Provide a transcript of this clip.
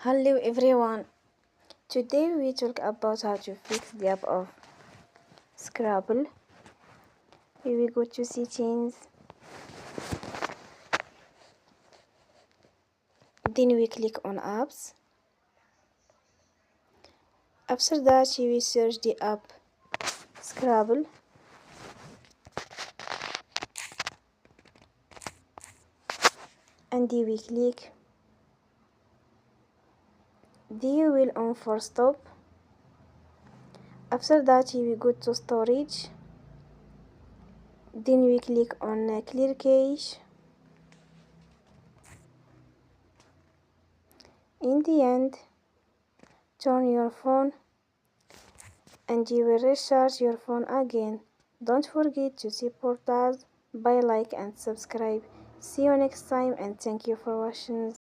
Hello everyone. Today we talk about how to fix the app of Scrabble. We will go to settings. Then we click on apps. After that we will search the app Scrabble. And we click. Then you will on for stop. After that we will go to storage. Then we click on clear cache. In the end, turn your phone and you will recharge your phone again. Don't forget to support us by like and subscribe. See you next time and thank you for watching.